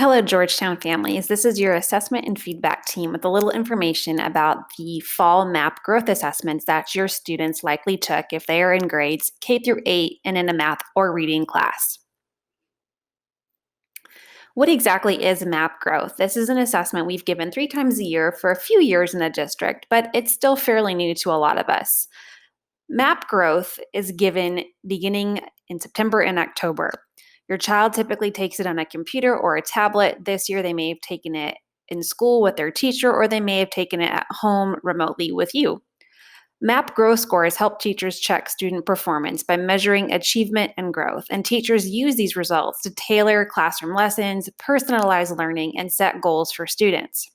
Hello, Georgetown families. This is your assessment and feedback team with a little information about the fall MAP growth assessments that your students likely took if they are in grades K through 8 and in a math or reading class. What exactly is MAP growth? This is an assessment we've given 3 times a year for a few years in the district, but it's still fairly new to a lot of us. MAP growth is given beginning in September and October. Your child typically takes it on a computer or a tablet. This year, they may have taken it in school with their teacher, or they may have taken it at home remotely with you. MAP growth scores help teachers check student performance by measuring achievement and growth, and teachers use these results to tailor classroom lessons, personalize learning, and set goals for students.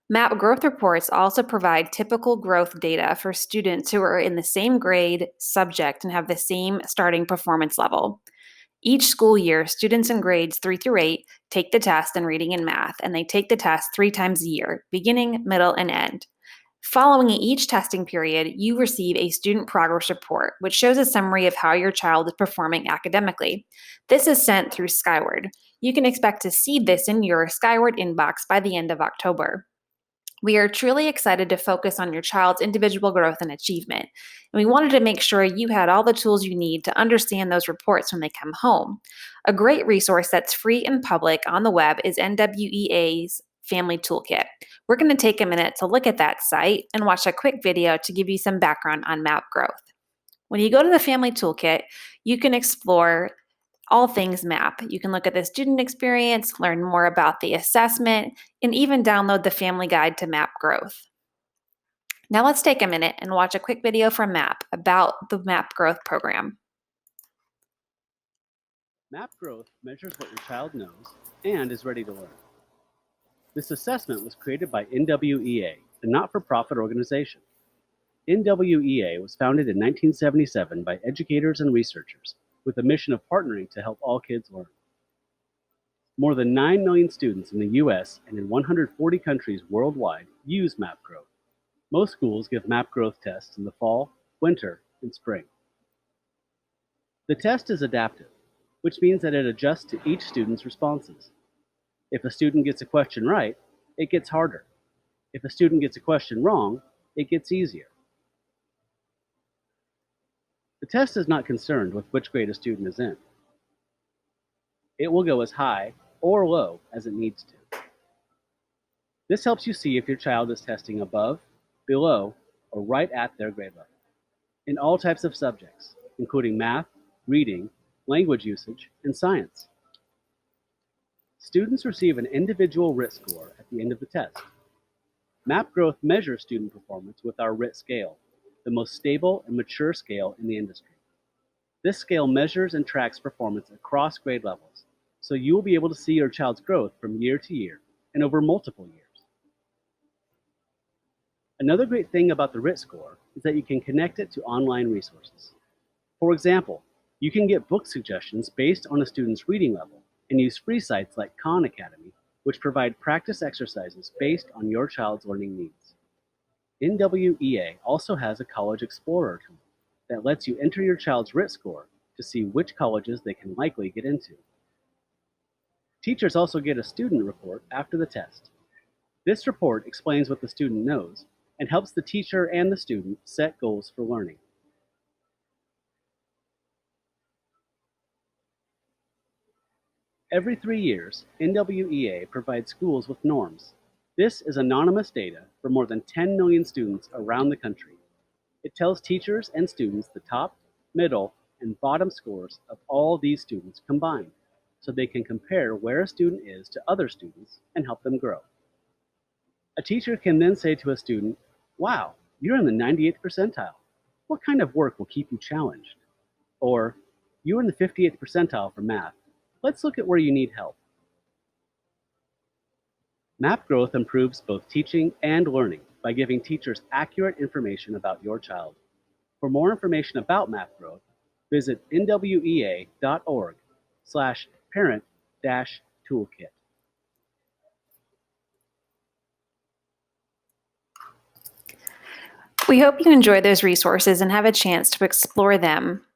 MAP growth reports also provide typical growth data for students who are in the same grade, subject, and have the same starting performance level. Each school year, students in grades 3 through 8 take the test in reading and math, and they take the test 3 times a year, beginning, middle, and end. Following each testing period, you receive a student progress report, which shows a summary of how your child is performing academically. This is sent through Skyward. You can expect to see this in your Skyward inbox by the end of October. We are truly excited to focus on your child's individual growth and achievement, and we wanted to make sure you had all the tools you need to understand those reports when they come home. A great resource that's free and public on the web is NWEA's Family Toolkit. We're going to take a minute to look at that site and watch a quick video to give you some background on MAP growth. When you go to the Family Toolkit, you can explore all things MAP. You can look at the student experience, learn more about the assessment, and even download the family guide to MAP growth. Now let's take a minute and watch a quick video from MAP about the MAP growth program. MAP growth measures what your child knows and is ready to learn. This assessment was created by NWEA, a not-for-profit organization. NWEA was founded in 1977 by educators and researchers with a mission of partnering to help all kids learn. More than 9 million students in the US and in 140 countries worldwide use MAP growth. Most schools give MAP growth tests in the fall, winter, and spring. The test is adaptive, which means that it adjusts to each student's responses. If a student gets a question right, it gets harder. If a student gets a question wrong, it gets easier. The test is not concerned with which grade a student is in. It will go as high or low as it needs to. This helps you see if your child is testing above, below, or right at their grade level in all types of subjects, including math, reading, language usage, and science. Students receive an individual RIT score at the end of the test. MAP growth measures student performance with our RIT scale, the most stable and mature scale in the industry. This scale measures and tracks performance across grade levels, so you will be able to see your child's growth from year to year and over multiple years. Another great thing about the RIT score is that you can connect it to online resources. For example, you can get book suggestions based on a student's reading level and use free sites like Khan Academy, which provide practice exercises based on your child's learning needs. NWEA also has a College Explorer tool that lets you enter your child's RIT score to see which colleges they can likely get into. Teachers also get a student report after the test. This report explains what the student knows and helps the teacher and the student set goals for learning. Every 3 years, NWEA provides schools with norms. This is anonymous data for more than 10 million students around the country. It tells teachers and students the top, middle, and bottom scores of all these students combined, so they can compare where a student is to other students and help them grow. A teacher can then say to a student, "Wow, you're in the 98th percentile. What kind of work will keep you challenged?" Or, "You're in the 58th percentile for math. Let's look at where you need help." MAP growth improves both teaching and learning by giving teachers accurate information about your child. For more information about MAP growth, visit nwea.org/parent-toolkit. We hope you enjoy those resources and have a chance to explore them.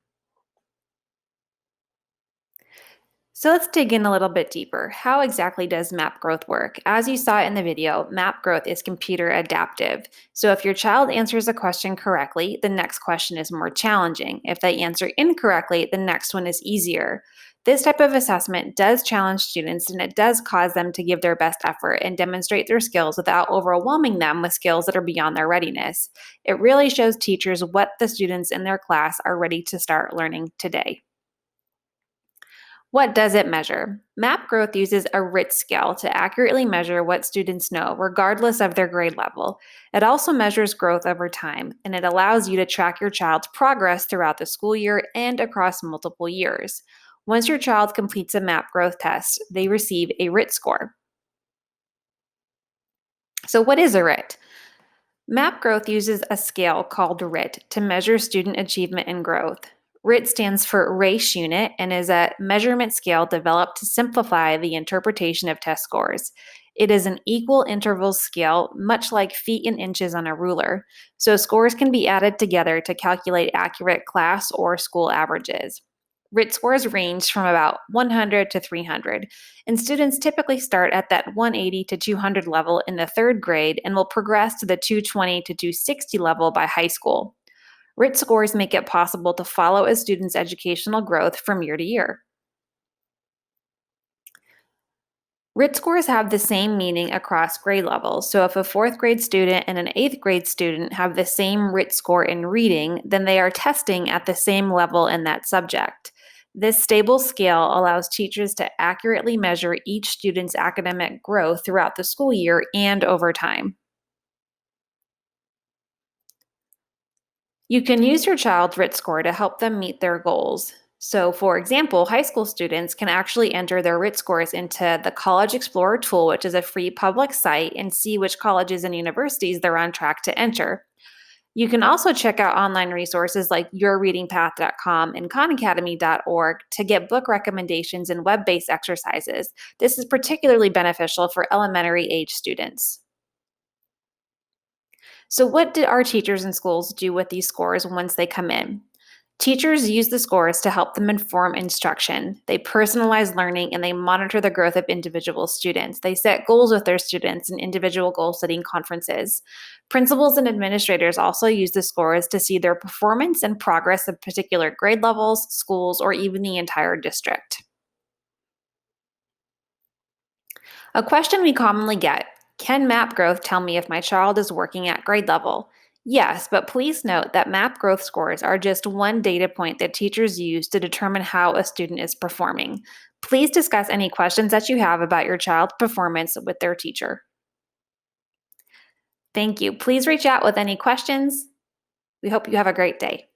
So let's dig in a little bit deeper. How exactly does map growth work? As you saw in the video, map growth is computer adaptive. So if your child answers a question correctly, the next question is more challenging. If they answer incorrectly, the next one is easier. This type of assessment does challenge students and it does cause them to give their best effort and demonstrate their skills without overwhelming them with skills that are beyond their readiness. It really shows teachers what the students in their class are ready to start learning today. What does it measure? Map growth uses a RIT scale to accurately measure what students know, regardless of their grade level. It also measures growth over time, and it allows you to track your child's progress throughout the school year and across multiple years. Once your child completes a map growth test, they receive a RIT score. So, what is a RIT? MAP growth uses a scale called RIT to measure student achievement and growth. RIT stands for Race Unit and is a measurement scale developed to simplify the interpretation of test scores. It is an equal intervals scale, much like feet and inches on a ruler, so scores can be added together to calculate accurate class or school averages. RIT scores range from about 100 to 300, and students typically start at that 180 to 200 level in the third grade and will progress to the 220 to 260 level by high school. RIT scores make it possible to follow a student's educational growth from year to year. RIT scores have the same meaning across grade levels. So if a fourth grade student and an eighth grade student have the same RIT score in reading, then they are testing at the same level in that subject. This stable scale allows teachers to accurately measure each student's academic growth throughout the school year and over time. You can use your child's RIT score to help them meet their goals. So, for example, high school students can actually enter their RIT scores into the College Explorer tool, which is a free public site, and see which colleges and universities they're on track to enter. You can also check out online resources like yourreadingpath.com and khanacademy.org to get book recommendations and web based exercises. This is particularly beneficial for elementary age students. So, what do our teachers and schools do with these scores once they come in? Teachers use the scores to help them inform instruction. They personalize learning and they monitor the growth of individual students. They set goals with their students in individual goal setting conferences. Principals and administrators also use the scores to see their performance and progress of particular grade levels, schools, or even the entire district. A question we commonly get: can map growth tell me if my child is working at grade level? Yes, but please note that map growth scores are just one data point that teachers use to determine how a student is performing. Please discuss any questions that you have about your child's performance with their teacher. Thank you. Please reach out with any questions. We hope you have a great day.